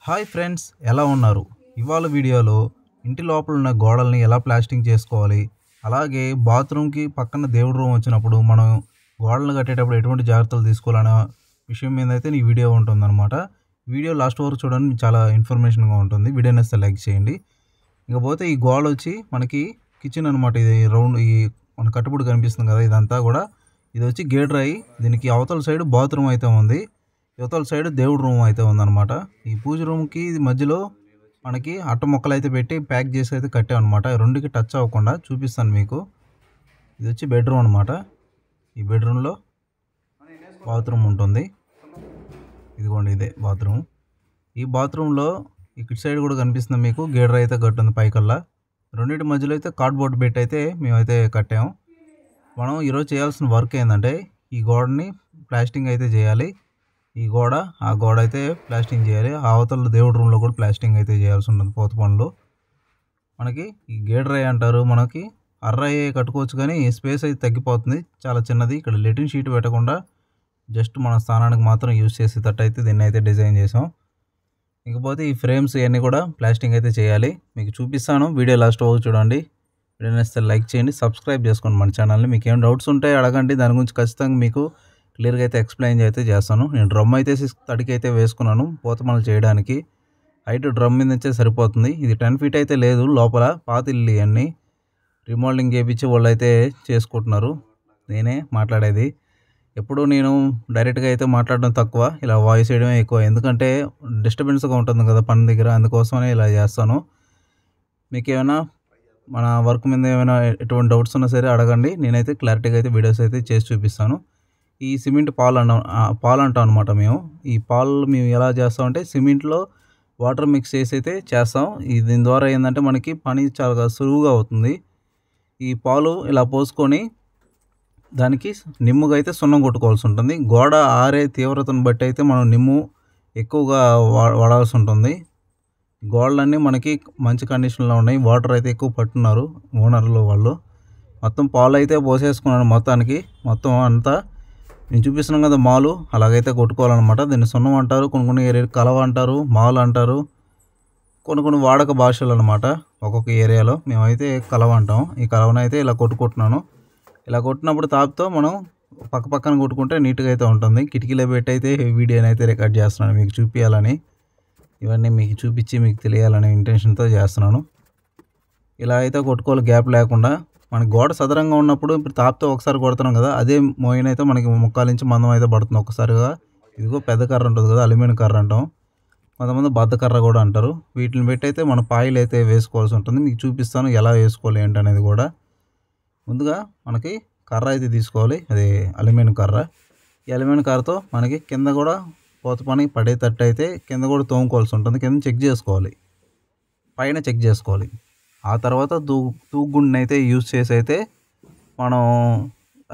Hi friends, ఎలా ఉన్నారు? ఇవాళ వీడియోలో ఇంటి లోపల ఉన్న గోడల్ని ఎలా ప్లాస్టింగ్ చేసుకోవాలి, అలాగే బాత్రూమ్కి పక్కన దేవుడి రూమ్ వచ్చినప్పుడు మనం గోడలు కట్టేటప్పుడు ఎటువంటి జాగ్రత్తలు తీసుకోవాలనే విషయం మీద అయితే ఈ వీడియో ఉంటుందన్నమాట. వీడియో లాస్ట్ వరకు చూడండి, చాలా ఇన్ఫర్మేషన్గా ఉంటుంది. వీడియో నచ్చితే లైక్ చేయండి. ఇకపోతే ఈ గోడ వచ్చి మనకి కిచెన్ అనమాట. ఇది రౌండ్ ఈ మన కట్టుబడి కనిపిస్తుంది కదా, ఇదంతా కూడా ఇది వచ్చి గేట్ రాయి. దీనికి అవతల సైడ్ బాత్రూమ్ అయితే ఉంది, యువతల సైడ్ దేవుడి రూమ్ అయితే ఉందన్నమాట. ఈ పూజ రూమ్కి మధ్యలో మనకి అట్ట మొక్కలు అయితే పెట్టి ప్యాక్ చేసి అయితే కట్టామన్నమాట. రెండుకి టచ్ అవ్వకుండా చూపిస్తాను మీకు. ఇది వచ్చి బెడ్రూమ్ అనమాట. ఈ బెడ్రూమ్లో బాత్రూమ్ ఉంటుంది. ఇదిగోండి, ఇదే బాత్రూమ్. ఈ బాత్రూంలో ఇటు సైడ్ కూడా కనిపిస్తుంది మీకు, గేడర్ అయితే కట్టుంది పైకల్లా. రెండింటి మధ్యలో అయితే కార్డ్బోర్డ్ బెట్ అయితే మేమైతే కట్టాము. మనం ఈరోజు చేయాల్సిన వర్క్ ఏంటంటే ఈ గోడని ప్లాస్టింగ్ అయితే చేయాలి. ఈ గోడ ఆ గోడ అయితే ప్లాస్టింగ్ చేయాలి. ఆ అవతల దేవుడి రూమ్లో కూడా ప్లాస్టింగ్ అయితే చేయాల్సి ఉంటుంది. పోత పనులు మనకి ఈ గేడరాయి అంటారు. మనకి అర్రాయి కట్టుకోవచ్చు, కానీ స్పేస్ అయితే తగ్గిపోతుంది, చాలా చిన్నది. ఇక్కడ లెటిన్ షీట్ పెట్టకుండా జస్ట్ మన స్థానానికి మాత్రం యూజ్ చేసేటట్టు అయితే దీన్ని అయితే డిజైన్ చేసాం. ఇకపోతే ఈ ఫ్రేమ్స్ ఇవన్నీ కూడా ప్లాస్టింగ్ అయితే చేయాలి. మీకు చూపిస్తాను, వీడియో లాస్ట్ వరకు చూడండి. వీడియో నచ్చితే లైక్ చేయండి, సబ్స్క్రైబ్ చేసుకోండి మన ఛానల్ని. మీకు ఏం డౌట్స్ ఉంటే అడగండి, దాని గురించి ఖచ్చితంగా మీకు క్లియర్గా అయితే ఎక్స్ప్లెయిన్ అయితే చేస్తాను. నేను డ్రమ్ అయితే 6 తడికి అయితే వేసుకున్నాను పోతమలు చేయడానికి. హైట్ డ్రమ్ మీద నుంచే సరిపోతుంది. ఇది 10 feet అయితే లేదు. లోపల పాత ఇల్లు అన్నీ రిమోడలింగ్ చేయించి వాళ్ళు అయితే చేసుకుంటున్నారు. నేనే మాట్లాడేది. ఎప్పుడు నేను డైరెక్ట్గా అయితే మాట్లాడడం తక్కువ, ఇలా వాయిస్ వేయడమే ఎక్కువ. ఎందుకంటే డిస్టర్బెన్స్గా ఉంటుంది కదా పని దగ్గర, అందుకోసమనే ఇలా చేస్తాను. మీకు ఏమైనా మన వర్క్ మీద ఏమైనా ఎటువంటి డౌట్స్ ఉన్నా సరే అడగండి, నేనైతే క్లారిటీగా అయితే వీడియోస్ అయితే చేసి చూపిస్తాను. ఈ సిమెంట్ పాలు అంటాం అనమాట మేము. ఈ పాలు మేము ఎలా చేస్తామంటే సిమెంట్లో వాటర్ మిక్స్ చేసి అయితే చేస్తాం. దీని ద్వారా ఏంటంటే మనకి పని చాలా సులువుగా అవుతుంది. ఈ పాలు ఇలా పోసుకొని దానికి నిమ్ముగా అయితే సున్నం కొట్టుకోవాల్సి ఉంటుంది. గోడ ఆరే తీవ్రతను బట్టి అయితే మనం నిమ్ము ఎక్కువగా వాడాల్సి ఉంటుంది. గోడలన్నీ మనకి మంచి కండిషన్లో ఉన్నాయి. వాటర్ అయితే ఎక్కువ పట్టున్నారు ఓనర్లు వాళ్ళు. మొత్తం పాలు అయితే పోసేసుకున్నాను మొత్తం అంతా. నేను చూపిస్తున్నాను కదా మాలు, అలాగైతే కొట్టుకోవాలన్నమాట. దీన్ని సున్నం అంటారు, కొన్ని ఏరియా కలవ అంటారు, మాలు అంటారు, కొన్ని వాడక భాషలు అనమాట ఒక్కొక్క ఏరియాలో. మేమైతే కలవ అంటాం. ఈ కలవనైతే ఇలా కొట్టుకుంటున్నాను. ఇలా కొట్టినప్పుడు తాపుతో మనం పక్కన కొట్టుకుంటే నీట్గా అయితే ఉంటుంది. కిటికీలో పెట్టి అయితే వీడియోని అయితే రికార్డ్ చేస్తున్నాను మీకు చూపించాలని. ఇవన్నీ మీకు చూపించి మీకు తెలియాలనే ఇంటెన్షన్తో చేస్తున్నాను. ఇలా అయితే కొట్టుకోవాలి గ్యాప్ లేకుండా. మన గోడ సదరంగా ఉన్నప్పుడు ఇప్పుడు తాపుతో ఒకసారి కొడుతున్నాం కదా, అదే మోయిన్ అయితే మనకి 3/4 ఇంచు మందం అయితే పడుతుంది ఒక్కసారిగా. ఇదిగో పెద్ద కర్ర ఉంటుంది కదా, అల్యూమినియం కర్ర అంటాం, కొంతమంది బద్ద కర్ర కూడా అంటారు. వీటిని పెట్టి అయితే మన పాయిలు అయితే వేసుకోవాల్సి ఉంటుంది. మీకు చూపిస్తాను ఎలా వేసుకోవాలి ఏంటనేది కూడా. ముందుగా మనకి కర్ర అయితే తీసుకోవాలి, అది అల్యూమినియం కర్ర. ఈ అల్యూమినియం కర్రతో మనకి కింద కూడా పోత పని పడేటట్టు అయితే కింద కూడా తోముకోవాల్సి ఉంటుంది. కింద చెక్ చేసుకోవాలి, పైన చెక్ చేసుకోవాలి. ఆ తర్వాత తూగుండిని అయితే యూజ్ చేసి అయితే మనం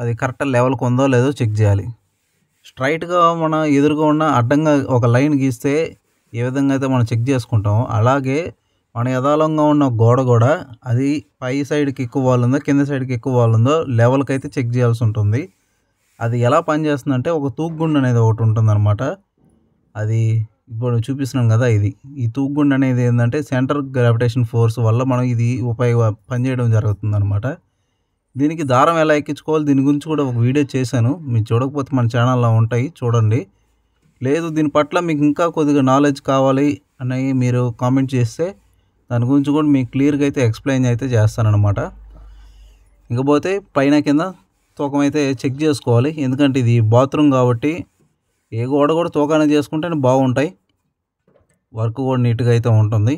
అది కరెక్ట్ లెవెల్కి ఉందో లేదో చెక్ చేయాలి. స్ట్రైట్గా మన ఎదురుగా ఉన్న అడ్డంగా ఒక లైన్ గీస్తే ఏ విధంగా అయితే మనం చెక్ చేసుకుంటామో, అలాగే మన యథాలంగా ఉన్న గోడ కూడా అది పై సైడ్కి ఎక్కువ వాల్ ఉందో కింద సైడ్కి ఎక్కువ వాల్ ఉందో లెవెల్కి అయితే చెక్ చేయాల్సి ఉంటుంది. అది ఎలా పనిచేస్తుందంటే ఒక తూగుండు అనేది ఒకటి ఉంటుందన్నమాట. అది ఇప్పుడు చూపిస్తున్నాం కదా, ఈ తూగుండు అనేది ఏంటంటే సెంటర్ గ్రావిటేషన్ ఫోర్స్ వల్ల మనం ఇది పనిచేయడం జరుగుతుంది అనమాట. దీనికి దారం ఎలా ఎక్కించుకోవాలి దీని గురించి కూడా ఒక వీడియో చేశాను. మీరు చూడకపోతే మన ఛానల్లో ఉంటాయి, చూడండి. లేదు దీని పట్ల మీకు ఇంకా కొద్దిగా నాలెడ్జ్ కావాలి అని మీరు కామెంట్ చేస్తే దాని గురించి కూడా మీకు క్లియర్గా అయితే ఎక్స్ప్లెయిన్ అయితే చేస్తానన్నమాట. ఇకపోతే పైన కింద తూకం అయితే చెక్ చేసుకోవాలి. ఎందుకంటే ఇది బాత్రూమ్ కాబట్టి ఏ గోడ కూడా తూకానే చేసుకుంటేనే బాగుంటాయి, వర్క్ కూడా నీట్గా అయితే ఉంటుంది.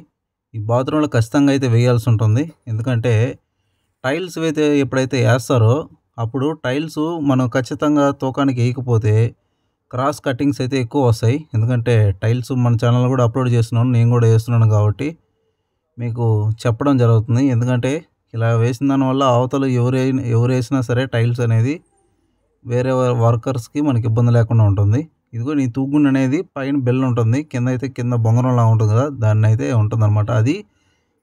ఈ బాత్రూంలో ఖచ్చితంగా అయితే వేయాల్సి ఉంటుంది. ఎందుకంటే టైల్స్ అయితే ఎప్పుడైతే వేస్తారో అప్పుడు టైల్స్ మనం ఖచ్చితంగా తూకానికి వేయకపోతే క్రాస్ కటింగ్స్ అయితే ఎక్కువ వస్తాయి. ఎందుకంటే టైల్స్ మన ఛానల్ కూడా అప్లోడ్ చేస్తున్నాను, నేను కూడా వేస్తున్నాను కాబట్టి మీకు చెప్పడం జరుగుతుంది. ఎందుకంటే ఇలా వేసిన దానివల్ల అవతల ఎవరు వేసినా సరే టైల్స్ అనేది వేరే వర్కర్స్కి మనకి ఇబ్బంది లేకుండా ఉంటుంది. ఇదిగో నీ తూగుండు అనేది పైన బెల్ ఉంటుంది, కింద అయితే కింద బొంగరంలా ఉంటుంది కదా, దాన్ని అయితే ఉంటుంది అనమాట. అది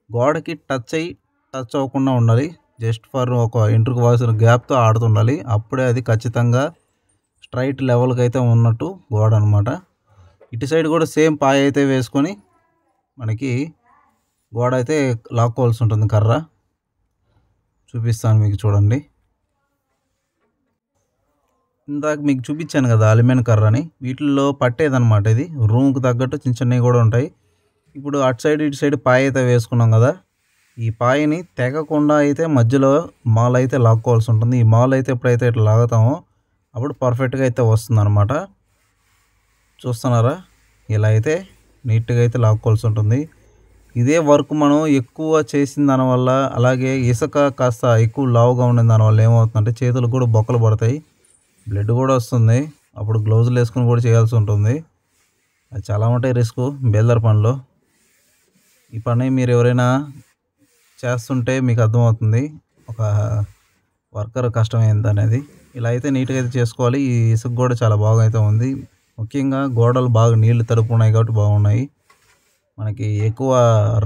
గోడకి టచ్ అవ్వకుండా ఉండాలి. జస్ట్ ఫర్ ఒక ఇంటర్కి వాల్సిన గ్యాప్తో ఆడుతుండాలి. అప్పుడే అది ఖచ్చితంగా స్ట్రైట్ లెవెల్కి అయితే ఉన్నట్టు గోడ అనమాట. ఇటు సైడ్ కూడా సేమ్ పాయ అయితే వేసుకొని మనకి గోడ అయితే లాక్కోవాల్సి ఉంటుంది కర్ర. చూపిస్తాను మీకు చూడండి. ఇందాక మీకు చూపించాను కదా అల్యూమినియం కర్రని, వీటిల్లో పట్టేదనమాట ఇది. రూమ్కి తగ్గట్టు చిన్న చిన్నవి కూడా ఉంటాయి. ఇప్పుడు అటు సైడ్ ఇటు సైడ్ పాయ అయితే వేసుకున్నాం కదా, ఈ పాయని తెగకుండా అయితే మధ్యలో మాల్ అయితే లాక్కోవాల్సి ఉంటుంది. ఈ మాల్ అయితే ఎప్పుడైతే ఇట్లా లాగుతామో అప్పుడు పర్ఫెక్ట్గా అయితే వస్తుంది అనమాట. చూస్తున్నారా, ఇలా అయితే నీట్గా అయితే లాక్కోవాల్సి ఉంటుంది. ఇదే వర్క్ మనం ఎక్కువ చేసిన దానివల్ల, అలాగే ఇసుక కాస్త ఎక్కువ లావుగా ఉండిన దానివల్ల ఏమవుతుందంటే చేతులకు కూడా బొక్కలు పడతాయి, బ్లడ్ కూడా వస్తుంది. అప్పుడు గ్లౌజులు వేసుకుని కూడా చేయాల్సి ఉంటుంది. అది చాలా ఉంటాయి రిస్క్ బేల్దార్ పనిలో. ఈ పని మీరు ఎవరైనా చేస్తుంటే మీకు అర్థమవుతుంది ఒక వర్కర్ కష్టం ఏంటనేది. ఇలా అయితే నీట్గా అయితే చేసుకోవాలి. ఈ ఇసుక కూడా చాలా బాగా అయితే ఉంది. ముఖ్యంగా గోడలు బాగా నీళ్లు తడుపు ఉన్నాయి కాబట్టి బాగున్నాయి. మనకి ఎక్కువ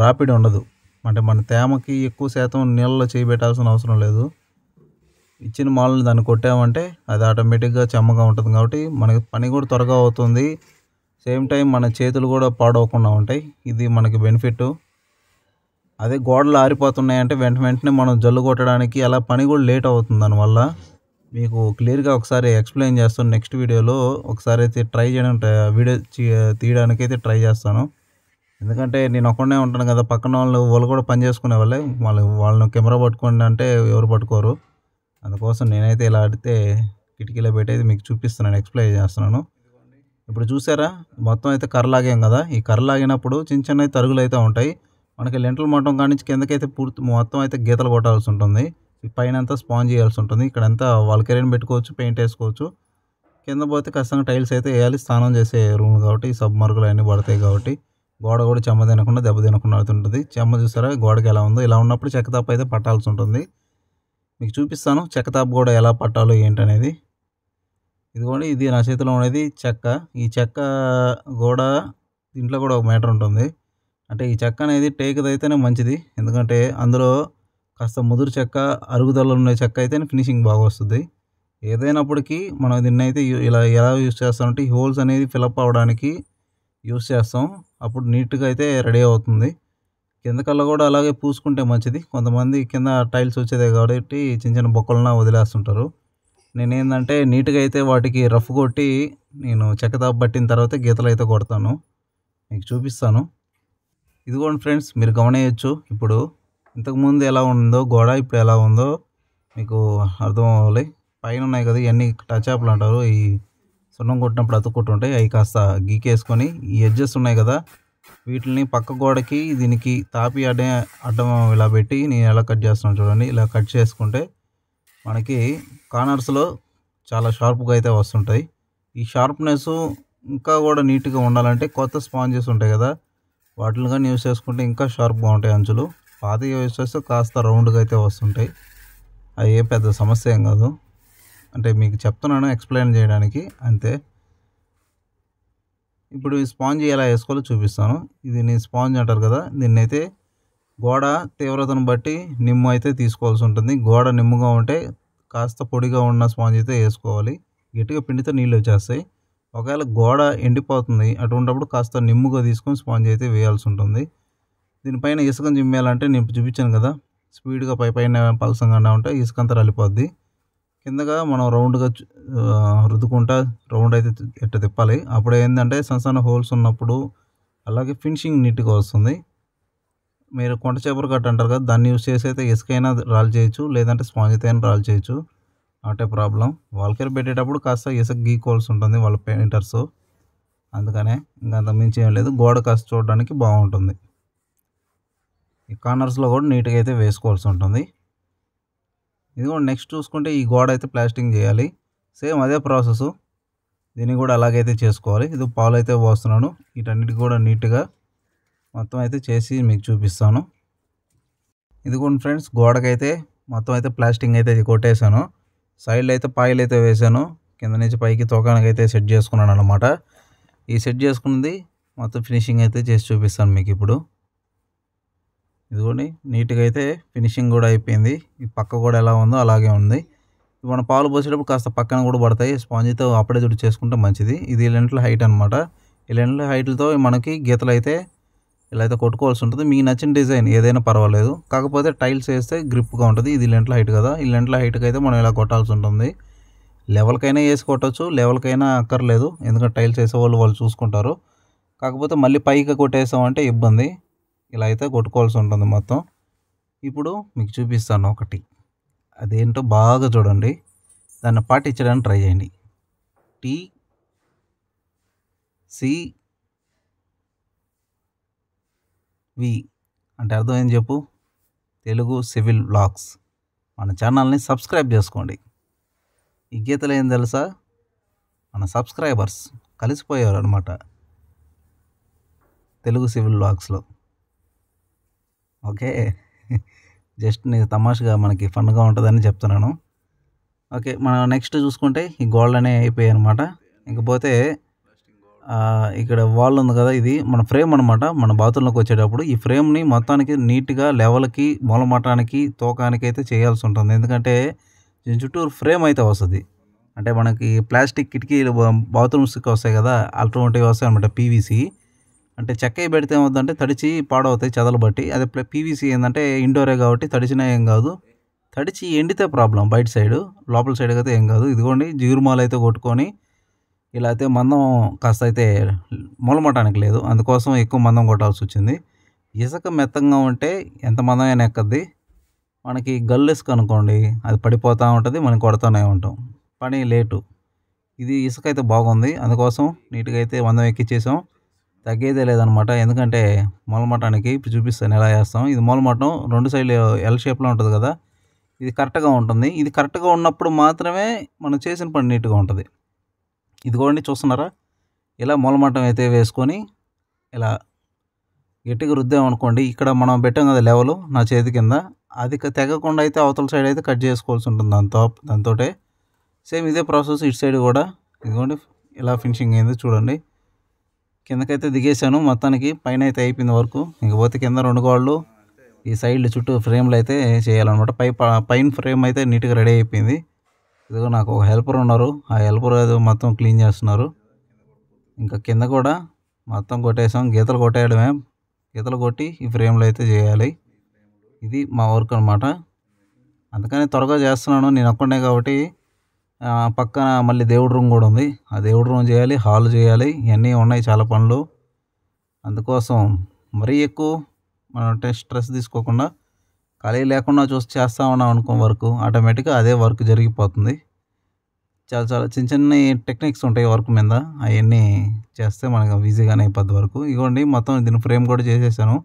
రాపిడి ఉండదు, అంటే మన తేమకి ఎక్కువ శాతం నీళ్ళలో చేయబెట్టాల్సిన అవసరం లేదు. ఇచ్చిన మాల్ని దాన్ని కొట్టామంటే అది ఆటోమేటిక్గా చెమ్మగా ఉంటుంది కాబట్టి మనకి పని కూడా త్వరగా అవుతుంది. సేమ్ టైం మన చేతులు కూడా పాడవకుండా ఉంటాయి. ఇది మనకి బెనిఫిట్. అదే గోడలు ఆరిపోతున్నాయంటే వెంటనే మనం జల్లు కొట్టడానికి అలా పని కూడా లేట్ అవుతుంది. దానివల్ల మీకు క్లియర్గా ఒకసారి ఎక్స్ప్లెయిన్ చేస్తాను నెక్స్ట్ వీడియోలో. ఒకసారి అయితే ట్రై చేయడం వీడియో తీయడానికి అయితే ట్రై చేస్తాను. ఎందుకంటే నేను ఒక్కడే ఉంటాను కదా, పక్కన వాళ్ళు కూడా పని చేసుకునే వాళ్ళే. వాళ్ళని కెమెరా పట్టుకోండి అంటే ఎవరు పట్టుకోరు. అందుకోసం నేనైతే ఇలా ఆడితే కిటికీలో పెట్టేది మీకు చూపిస్తున్నాను, ఎక్స్ప్లెయిన్ చేస్తున్నాను. ఇప్పుడు చూసారా, మొత్తం అయితే కర్రలాగాం కదా, ఈ కర్రలాగినప్పుడు చిన్న చిన్న తరుగులు అయితే ఉంటాయి. మనకి లెంటల్ మట్టం కాడి నుంచి కిందకైతే పూర్తి మొత్తం అయితే గీతలు కొట్టాల్సి ఉంటుంది. పైన అంతా స్పాంజ్ చేయాల్సి ఉంటుంది. ఇక్కడంతా వాల్కెరీని పెట్టుకోవచ్చు, పెయింట్ వేసుకోవచ్చు. కింద పోతే ఖచ్చితంగా టైల్స్ అయితే వేయాలి. స్నానం చేసే రూమ్ కాబట్టి సబ్ మార్కులు అన్నీ పడతాయి కాబట్టి గోడ కూడా చెమ్మ తినకుండా దెబ్బ తినకుండా అవుతుంటుంది. చెమ్మ చూసారా గోడకి ఎలా ఉందో, ఇలా ఉన్నప్పుడు చెక్కతాపు అయితే పట్టాల్సి ఉంటుంది. మీకు చూపిస్తాను చెక్కతాపు కూడా ఎలా పట్టాలో ఏంటనేది. ఇదిగోండి, ఇది నా చేతిలో ఉండేది చెక్క. ఈ చెక్క కూడా దీంట్లో కూడా ఒక మ్యాటర్ ఉంటుంది. అంటే ఈ చెక్క అనేది టేకుది అయితేనే మంచిది. ఎందుకంటే అందులో కాస్త ముదురు చెక్క, అరుగుదల ఉన్న చెక్క అయితేనే ఫినిషింగ్ బాగా వస్తుంది. ఏదైనప్పటికీ మనం దీన్ని అయితే ఇలా ఎలా యూస్ చేస్తామంటే ఈ హోల్స్ అనేది ఫిలప్ అవ్వడానికి యూస్ చేస్తాం. అప్పుడు నీట్గా అయితే రెడీ అవుతుంది. కిందకల్లా కూడా అలాగే పూసుకుంటే మంచిది. కొంతమంది కింద టైల్స్ వచ్చేదే కాబట్టి చిన్న చిన్న బొక్కలన్నా వదిలేస్తుంటారు. నేనేందంటే నీట్గా అయితే వాటికి రఫ్ కొట్టి నేను చెక్కతాపు పట్టిన తర్వాత గీతలు అయితే కొడతాను. మీకు చూపిస్తాను. ఇదిగోండి ఫ్రెండ్స్, మీరు గమనించవచ్చు. ఇప్పుడు ఇంతకుముందు ఎలా ఉందో గోడ, ఇప్పుడు ఎలా ఉందో మీకు అర్థం అవ్వాలి. పైన ఉన్నాయి కదా ఇవన్నీ టచ్ అప్లు అంటారు. ఈ సున్నం కొట్టినప్పుడు అతుక్కుంటుంటాయి. అవి కాస్త గీకేసుకొని ఈ ఎడ్జెస్ ఉన్నాయి కదా, వీటిని పక్క గోడకి దీనికి తాపి అడ్డం ఇలా పెట్టి నేను ఎలా కట్ చేస్తున్నాను చూడండి. ఇలా కట్ చేసుకుంటే మనకి కార్నర్స్లో చాలా షార్ప్గా అయితే వస్తుంటాయి. ఈ షార్ప్నెస్ ఇంకా కూడా నీట్గా ఉండాలంటే కొత్త స్పాంజెస్ ఉంటాయి కదా, వాటిని కానీ యూస్ చేసుకుంటే ఇంకా షార్ప్గా ఉంటాయి అంచులు. పాత యూస్ చేస్తే కాస్త రౌండ్గా అయితే వస్తుంటాయి. అది ఏ పెద్ద సమస్య ఏం కాదు, అంటే మీకు చెప్తున్నాను ఎక్స్ప్లెయిన్ చేయడానికి అంతే. ఇప్పుడు ఈ స్పాంజ్ ఎలా వేసుకోవాలో చూపిస్తాను. ఇది నేను స్పాంజ్ అంటారు కదా, దీన్నైతే గోడ తీవ్రతను బట్టి నిమ్ము అయితే తీసుకోవాల్సి ఉంటుంది. గోడ నిమ్ముగా ఉంటే కాస్త పొడిగా ఉన్న స్పాంజ్ అయితే వేసుకోవాలి. గట్టిగా పిండితే నీళ్ళు వచ్చేస్తాయి. ఒకవేళ గోడ ఎండిపోతుంది అటువంటిప్పుడు కాస్త నిమ్ముగా తీసుకొని స్పాంజ్ అయితే వేయాల్సి ఉంటుంది. దీనిపైన ఇసుకను చిమ్మేయాలంటే నేను చూపించాను కదా, స్పీడ్గా పైన పలసంగా ఉంటే ఇసుక అంతా రాలిపోద్ది. కిందగా మనం రౌండ్గా రుద్దుకుంటా రౌండ్ అయితే ఎట్ట తిప్పాలి. అప్పుడు ఏంటంటే సన్న హోల్స్ ఉన్నప్పుడు అలాగే ఫినిషింగ్ నీట్గా వస్తుంది. మీరు కొంట చేపలు కట్ట అంటారు కదా, దాన్ని యూస్ చేసి అయితే ఇసుకైనా రాల్ చేయొచ్చు, లేదంటే స్పాంజ్ అయితే అయినా రాల్ చేయొచ్చు. Not a problem. వాల్కేర్ పెట్టేటప్పుడు కాస్త ఇసుక గీకోవాల్సి ఉంటుంది వాళ్ళ పెయింటర్స్, అందుకనే ఇంకా అంత మించి ఏం లేదు. గోడ కాస్త చూడడానికి బాగుంటుంది. ఈ కార్నర్స్లో కూడా నీట్గా అయితే వేసుకోవాల్సి ఉంటుంది. ఇది కూడా నెక్స్ట్ చూసుకుంటే ఈ గోడ అయితే ప్లాస్టింగ్ చేయాలి. సేమ్ అదే ప్రాసెస్, దీన్ని కూడా అలాగైతే చేసుకోవాలి. ఇది పాలు అయితే పోస్తున్నాను. వీటన్నిటికి కూడా నీట్గా మొత్తం అయితే చేసి మీకు చూపిస్తాను. ఇదిగోండి ఫ్రెండ్స్, గోడకైతే మొత్తం అయితే ప్లాస్టింగ్ అయితే కొట్టేశాను. సైడ్లో అయితే పాయలు అయితే వేసాను. కింద నుంచి పైకి తోకానికి అయితే సెట్ చేసుకున్నాను అనమాట. ఈ సెట్ చేసుకున్నది మొత్తం ఫినిషింగ్ అయితే చేసి చూపిస్తాను మీకు ఇప్పుడు. ఇదిగోండి, నీట్గా అయితే ఫినిషింగ్ కూడా అయిపోయింది. ఈ పక్క కూడా ఎలా ఉందో అలాగే ఉంది. మనం పాలు పోసేటప్పుడు కాస్త పక్కన కూడా పడతాయి. స్పాంజ్తో అప్పుడే తుడి చేసుకుంటే మంచిది. ఇది లెంట్ల హైట్ అనమాట. ఈ లెంట్ల హైట్లతో మనకి గీతలు అయితే ఇలా అయితే కొట్టుకోవాల్సి ఉంటుంది. మీకు నచ్చిన డిజైన్ ఏదైనా పర్వాలేదు. కాకపోతే టైల్స్ వేస్తే గ్రిప్గా ఉంటుంది. ఇది లెంట్ల హైట్ కదా, ఈ లెంట్ల హైట్కి అయితే మనం ఇలా కొట్టాల్సి ఉంటుంది. లెవెల్కైనా వేసి కొట్టచ్చు, లెవెల్కైనా అక్కర్లేదు, ఎందుకంటే టైల్స్ వేసేవాళ్ళు వాళ్ళు చూసుకుంటారు. కాకపోతే మళ్ళీ పైకి కొట్టేసామంటే ఇబ్బంది. ఇలా అయితే కొట్టుకోవాల్సి ఉంటుంది మొత్తం. ఇప్పుడు మీకు చూపిస్తాను ఒకటి, అదేంటో బాగా చూడండి, దాన్ని పాటించడానికి ట్రై చేయండి. TCV అంటే అర్థం ఏం చెప్పు? Telugu civil vlogs. మన ఛానల్ని సబ్స్క్రైబ్ చేసుకోండి. ఈ గీతలు ఏం తెలుసా? మన సబ్స్క్రైబర్స్ కలిసిపోయారు అనమాట తెలుగు సివిల్ వ్లాగ్స్లో. ఓకే, జస్ట్ నేను తమాషగా మనకి ఫన్గా ఉంటుందని చెప్తున్నాను. ఓకే, మనం నెక్స్ట్ చూసుకుంటే ఈ గోల్డ్ అనేవి అయిపోయాయి అనమాట. ఇంకపోతే ఇక్కడ వాల్ ఉంది కదా, ఇది మన ఫ్రేమ్ అనమాట. మన బాత్రూంలోకి వచ్చేటప్పుడు ఈ ఫ్రేమ్ని మొత్తానికి నీట్గా లెవెల్కి, మూలమటానికి, తోకానికి అయితే చేయాల్సి ఉంటుంది. ఎందుకంటే దీని చుట్టూరు ఫ్రేమ్ అయితే వస్తుంది. అంటే మనకి ప్లాస్టిక్ కిటికీలు బాత్రూమ్స్కి వస్తాయి కదా, అటువంటివి వస్తాయి అనమాట. పీవీసీ అంటే చెక్కవి పెడితే ఏమవుతుందంటే తడిచి పాడవుతాయి చెదలు బట్టి. అదే పీవీసీ ఏంటంటే ఇండోరే కాబట్టి తడిచినా ఏం కాదు, తడిచి ఎండితే ప్రాబ్లం బయట సైడు, లోపల సైడ్ అయితే ఏం కాదు. ఇదిగోండి జీరుమాలు అయితే కొట్టుకొని ఇలా అయితే మందం కాస్త అయితే మూలమటానికి లేదు, అందుకోసం ఎక్కువ మందం కొట్టాల్సి వచ్చింది. ఇసుక మెత్తంగా ఉంటే ఎంత మందమైనా ఎక్కద్ది. మనకి గల్లు ఇసుక అనుకోండి, అది పడిపోతూ ఉంటుంది, మనం కొడుతూనే ఉంటాం, పని లేటు. ఇది ఇసుక అయితే బాగుంది, అందుకోసం నీట్గా అయితే మందం ఎక్కించేసాం. తగ్గేదే లేదనమాట, ఎందుకంటే మూలమటానికి ఇప్పుడు చూపిస్తాను ఎలా వేస్తాం. ఇది మూలమటం 2 సైడ్లు ఎల్ షేప్లో ఉంటుంది కదా, ఇది కరెక్ట్గా ఉంటుంది. ఇది కరెక్ట్గా ఉన్నప్పుడు మాత్రమే మనం చేసిన పని నీట్గా ఉంటుంది. ఇదిగోండి చూస్తున్నారా, ఇలా మూలమటం అయితే వేసుకొని ఇలా గట్టిగా రుద్దామనుకోండి, ఇక్కడ మనం పెట్టాం కదా లెవెల్ నా చేతి కింద, అది తెగకుండా అయితే అవతల సైడ్ అయితే కట్ చేసుకోవాల్సి ఉంటుంది. దాంతో సేమ్ ఇదే ప్రాసెస్ ఇటు సైడ్ కూడా. ఇదిగోండి ఇలా ఫినిషింగ్ అయింది చూడండి. కిందకైతే దిగేసాను మొత్తానికి, పైన అయితే అయిపోయింది వర్క్. ఇంకపోతే కింద 2 గోడలు, ఈ సైడ్లు చుట్టూ ఫ్రేమ్లు అయితే చేయాలన్నమాట. పైన ఫ్రేమ్ అయితే నీట్గా రెడీ అయిపోయింది. ఇదిగో నాకు ఒక హెల్పర్ ఉన్నారు, ఆ హెల్పర్ ఏదో మొత్తం క్లీన్ చేస్తున్నారు. ఇంకా కింద కూడా మొత్తం కొట్టేసాం, గీతలు కొట్టేయడమే, గీతలు కొట్టి ఈ ఫ్రేమ్లు అయితే చేయాలి. ఇది మా వర్క్ అనమాట. అందుకని త్వరగా చేస్తున్నాను, నేను ఒక్కడే కాబట్టి. పక్కన మళ్ళీ దేవుడి రూమ్ కూడా ఉంది, ఆ దేవుడి రూమ్ చేయాలి, హాల్ చేయాలి, ఇవన్నీ ఉన్నాయి చాలా పనులు. అందుకోసం మరీ ఎక్కువ మనం స్ట్రెస్ తీసుకోకుండా ఖాళీ లేకుండా చేస్తూ ఉన్నాం అనుకో వర్క్, ఆటోమేటిక్గా అదే వర్క్ జరిగిపోతుంది. చాలా చాలా చిన్న చిన్న టెక్నిక్స్ ఉంటాయి వర్క్ మీద, అవన్నీ చేస్తే మనకు ఈజీగానే అయిపోద్ది వర్క్. ఇదిగోండి మొత్తం దీని ఫ్రేమ్ కూడా చేసేసాను.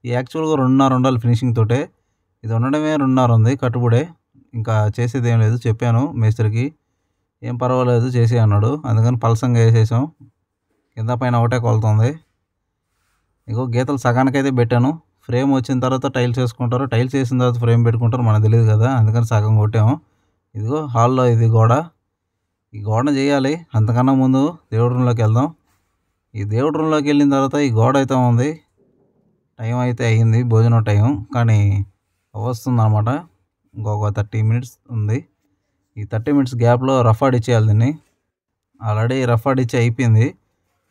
ఈ యాక్చువల్గా 2.5 ఉండాలి ఫినిషింగ్ తోటే, ఇది ఉండడమే 2.5 ఉంది కట్టుబడే. ఇంకా చేసేది ఏం లేదు, చెప్పాను మేస్త్రికి, ఏం పర్వాలేదు చేసి అన్నాడు. అందుకని పలసంగా వేసేసాం, కింద పైన ఒకటే కొలుతుంది. ఇగో గీతలు సగానికైతే పెట్టాను, ఫ్రేమ్ వచ్చిన తర్వాత టైల్స్ వేసుకుంటారు, టైల్స్ వేసిన తర్వాత ఫ్రేమ్ పెట్టుకుంటారు, మనకు తెలియదు కదా, అందుకని సగం కొట్టాము. ఇదిగో హాల్లో ఇది గోడ, ఈ గోడను చేయాలి. అంతకన్నా ముందు దేవుడి రూమ్లోకి వెళ్దాం. ఈ దేవుడి రూమ్లోకి వెళ్ళిన తర్వాత ఈ గోడ అయితే ఉంది. టైం అయితే అయ్యింది, భోజనం టైం, కానీ వస్తుంది అనమాట. ఇంకొక 30 మినిట్స్ ఉంది. ఈ 30 మినిట్స్ గ్యాప్లో రఫ్ ఆడిచ్చేయాలి దీన్ని. ఆల్రెడీ రఫ్ ఆడిచ్చి అయిపోయింది,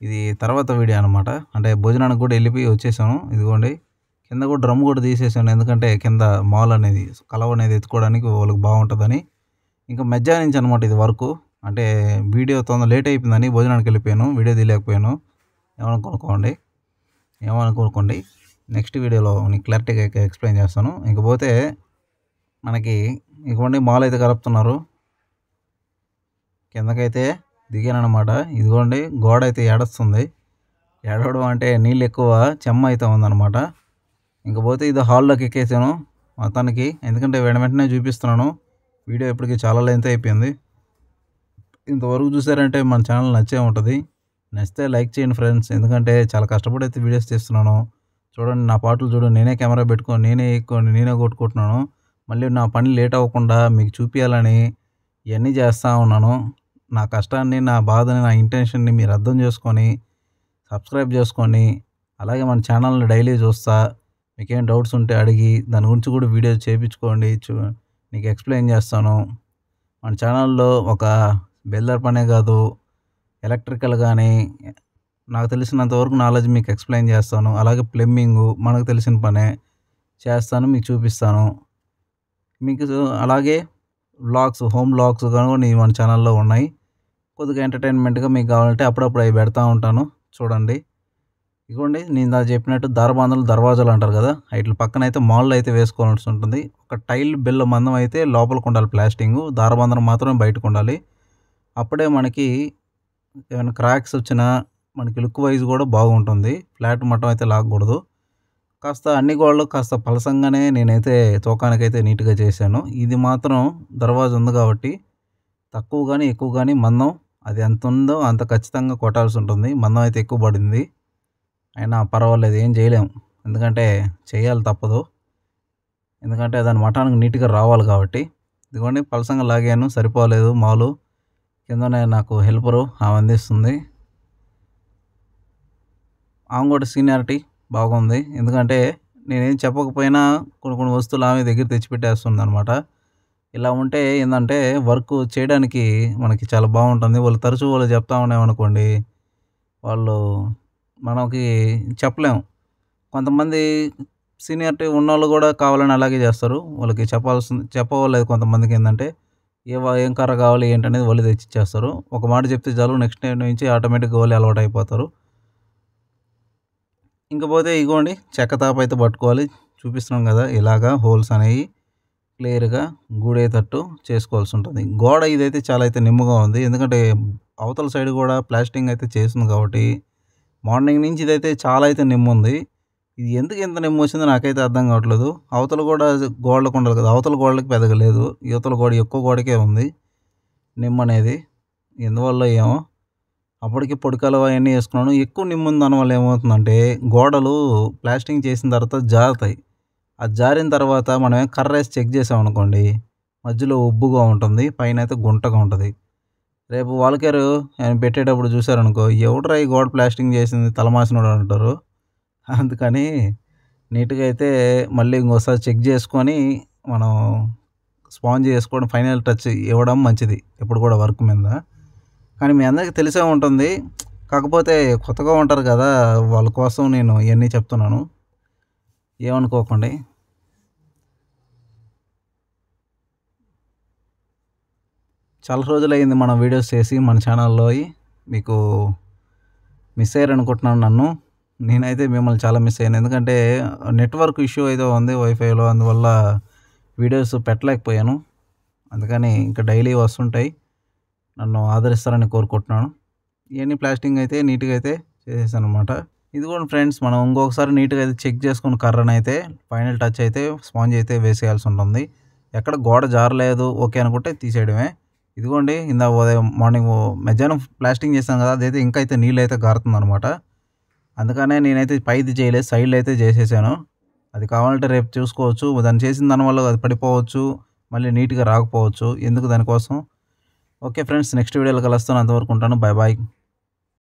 ఇది తర్వాత వీడియో అనమాట. అంటే భోజనానికి కూడా వెళ్ళిపోయి వచ్చేసాను. ఇదిగోండి కింద కూడా డ్రమ్ కూడా తీసేసాను, ఎందుకంటే కింద మాల్ అనేది కలవ అనేది ఎత్తుకోవడానికి వాళ్ళకి బాగుంటుందని. ఇంకా మధ్యాహ్నం నుంచి అనమాట ఇది వరకు. అంటే వీడియో లేట్ అయిపోయిందని భోజనానికి వెళ్ళిపోయాను, వీడియో తీయలేకపోయాను. ఏమనుకోకండి, నెక్స్ట్ వీడియోలో నీకు క్లారిటీగా ఎక్స్ప్లెయిన్ చేస్తాను. ఇంకపోతే మనకి ఇదిగోండి మాల్ అయితే కలుపుతున్నారు, కిందకైతే దిగానమాట. ఇదిగోండి గోడ అయితే ఏడుస్తుంది, ఏడవడం అంటే నీళ్ళు ఎక్కువ చెమ్మ అయితే ఉందన్నమాట. ఇంకపోతే ఇది హాల్లోకి ఎక్కేసాను మొత్తానికి, ఎందుకంటే వెంటనే చూపిస్తున్నాను. వీడియో ఇప్పటికి చాలా లెంత్ అయిపోయింది. ఇంతవరకు చూసారంటే మన ఛానల్ నచ్చే ఉంటుంది. నచ్చితే లైక్ చేయండి ఫ్రెండ్స్, ఎందుకంటే చాలా కష్టపడి అయితే వీడియోస్ తీస్తున్నాను. చూడండి నా పాటలు చూడండి, నేనే కెమెరా పెట్టుకొని నేనే కొట్టుకుంటున్నాను. మళ్ళీ నా పని లేట్ అవ్వకుండా మీకు చూపించాలని ఇవన్నీ చేస్తూ ఉన్నాను. నా కష్టాన్ని, నా బాధని, నా ఇంటెన్షన్ని మీరు అర్థం చేసుకొని సబ్స్క్రైబ్ చేసుకొని, అలాగే మన ఛానల్ని డైలీ చూస్తా, మీకేం డౌట్స్ ఉంటే అడిగి దాని గురించి కూడా వీడియో చేయించుకోండి, నీకు ఎక్స్ప్లెయిన్ చేస్తాను. మన ఛానల్లో ఒక బిల్డర్ పనే కాదు, ఎలక్ట్రికల్ కానీ నాకు తెలిసినంత వరకు నాలెడ్జ్ మీకు ఎక్స్‌ప్లెయిన్ చేస్తాను. అలాగే ప్లంబింగు మనకు తెలిసిన పనే చేస్తాను, మీకు చూపిస్తాను. మీకు అలాగే హోమ్ వ్లాగ్స్ కూడా మన ఛానల్‌లో ఉన్నాయి. కొద్దిగా ఎంటర్‌టైన్‌మెంట్‌గా మీకు కావాలంటే అప్పుడప్పుడు అవి పెడతా ఉంటాను. చూడండి. ఇదిగోండి నేను ఇందాక చెప్పినట్టు దారబంధాలు, దర్వాజాలు అంటారు కదా! ఆయిట్లి పక్కనైతే మాల్‌లో అయితే వేసుకోవాల్సి ఉంటుంది. ఒక టైల్ బిల్ల మందం అయితే లోపలికి ఉండాలి ప్లాస్టింగు. దారబంధనం మాత్రమే బయటకు ఉండాలి. అప్పుడే మనకి ఏమైనా క్రాక్స్ వచ్చినా మనకి లుక్ వైజ్ కూడా బాగుంటుంది. ఫ్లాట్ మట్టం అయితే లాగకూడదు. కాస్త అన్ని గోడలు కాస్త పలసంగానే నేనైతే తూకానికైతే నీట్‌గా చేశాను. ఇది మాత్రం దర్వాజా ఉంది కాబట్టి తక్కువ గాని, ఎక్కువ గాని మందం అది ఎంతుందో అంత ఖచ్చితంగా కొట్టాల్సి ఉంటుంది. మందం అయితే ఎక్కువ పడింది. అయినా పర్వాలేదు ఏం చేయలేం. ఎందుకంటే చేయాలి తప్పదు. ఎందుకంటే దాని మఠానికి నీట్‌గా రావాలి కాబట్టి. ఇదిగోండి పలసంగా లాగాను సరిపోలేదు మాలు. కిందనే నాకు హెల్పరు ఆమె అందిస్తుంది. ఆమె కూడా సీనియారిటీ బాగుంది. ఎందుకంటే నేనేం చెప్పకపోయినా కొన్ని వస్తువులు ఆమె దగ్గర తెచ్చిపెట్టేస్తుందనమాట. ఇలా ఉంటే ఏందంటే వర్క్ చేయడానికి మనకి చాలా బాగుంటుంది. తరచూ చెప్తా ఉన్నామనుకోండి, వాళ్ళు మనకి చెప్పలేం. కొంతమంది సీనియారిటీ ఉన్నోళ్ళు కూడా కావాలని అలాగే చేస్తారు. వాళ్ళకి చెప్పలేదు కొంతమందికేందంటే ఏం కర్ర కావాలి ఏంటనేది వాళ్ళు తెచ్చిచ్చేస్తారు. ఒక మాట చెప్తే చాలు నెక్స్ట్ టైం నుంచి ఆటోమేటిక్‌గా వాళ్ళే అలవాటయిపోతారు. ఇంకపోతే ఇగోండి చెక్క తాపు అయితే పట్టుకోవాలి. చూపిస్తున్నాం కదా! ఇలాగా హోల్స్ అనేవి క్లియర్‌గా గూడేటట్టు చేసుకోవాల్సి ఉంటుంది. గోడ ఇదైతే చాలా అయితే నిమ్ముగా ఉంది. ఎందుకంటే అవతల సైడ్ కూడా ప్లాస్టింగ్ అయితే చేసింది కాబట్టి మార్నింగ్ నుంచి ఇదైతే చాలా అయితే నిమ్ముంది. ఇది ఎందుకు ఇంత నిమ్మొచ్చిందో నాకైతే అర్థం కావట్లేదు. అవతల కూడా గోడలకు ఉండాలి కదా! అవతల గోడలకి పెద్దగా లేదు. ఇవతల గోడ ఎక్కువ గోడకే ఉంది నిమ్మనేది. ఎందువల్లో ఏమో! అప్పటికి పొడికాలు అవన్నీ ఏసుకున్నాను. ఎక్కువ నిమ్ముంది దానివల్ల ఏమవుతుందంటే గోడలు ప్లాస్టింగ్ చేసిన తర్వాత జారుతాయి. అది జారిన తర్వాత మనం కర్రేసి చెక్ చేసామనుకోండి, మధ్యలో ఉబ్బుగా ఉంటుంది. పైనైతే గుంటగా ఉంటది. రేపు వాల్కేరు ఆయన పెట్టేటప్పుడు చూసారనుకో, ఎవడురా ఈ గోడ ప్లాస్టింగ్ చేసింది తలమాసినోడు అంటారు. అందుకని నీట్‌గా అయితే మళ్ళీ ఇంకోసారి చెక్ చేసుకొని మనం స్పాంజ్ చేసుకోవడం ఫైనల్ టచ్ ఇవ్వడం మంచిది. ఎప్పుడు కూడా వర్క్ మీద. కానీ మీ అందరికీ తెలిసే ఉంటుంది. కాకపోతే కొత్తగా ఉంటారు కదా! వాళ్ళ కోసం నేను ఇయన్నీ చెప్తున్నాను. ఏమనుకోకండి. చాలా రోజులయింది మనం వీడియోస్ చేసి మన ఛానల్‌లోయి. మీకు మిస్ అయ్యారనుకుంటున్నాను నన్ను. నేనైతే మిమ్మల్ని చాలా మిస్ అయ్యాను. ఎందుకంటే నెట్‌వర్క్ ఇష్యూ ఏదో ఉంది వైఫైలో. అందువల్ల వీడియోస్ పెట్టలేకపోయాను. అందుకని ఇంకా డైలీ వస్తుంటాయి. నన్ను ఆదరిస్తారని కోరుకుంటున్నాను. ఇయన్నీ ప్లాస్టింగ్ అయితే నీట్‌గా అయితే చేసేసాననమాట. ఇదిగోండి ఫ్రెండ్స్ మనం ఇంకొకసారి నీట్‌గా అయితే చెక్ చేసుకొని కర్రనైతే ఫైనల్ టచ్ అయితే స్పాంజ్ అయితే వేసేయాల్సి ఉంటుంది. ఎక్కడ గోడ జారలేదు ఓకే అనుకుంటే తీసేయడమే. ఇదిగోండి ఇందాక ఉదయం మధ్యాహ్నం ప్లాస్టింగ్ చేశాను కదా! అదైతే ఇంకా అయితే నీళ్ళైతే గారుతుందనమాట. అందుకనే నేనైతే పైది చేయలేదు. సైడ్‌లో అయితే చేసేసాను. అది కావాలంటే రేపు చూసుకోవచ్చు. దాన్ని చేసిన దానివల్ల అది పడిపోవచ్చు. మళ్ళీ నీట్‌గా రాకపోవచ్చు. ఎందుకు దానికోసం. ఓకే ఫ్రెండ్స్ నెక్స్ట్ వీడియోలో కలుస్తాను. అంతవరకు ఉంటాను. Bye bye.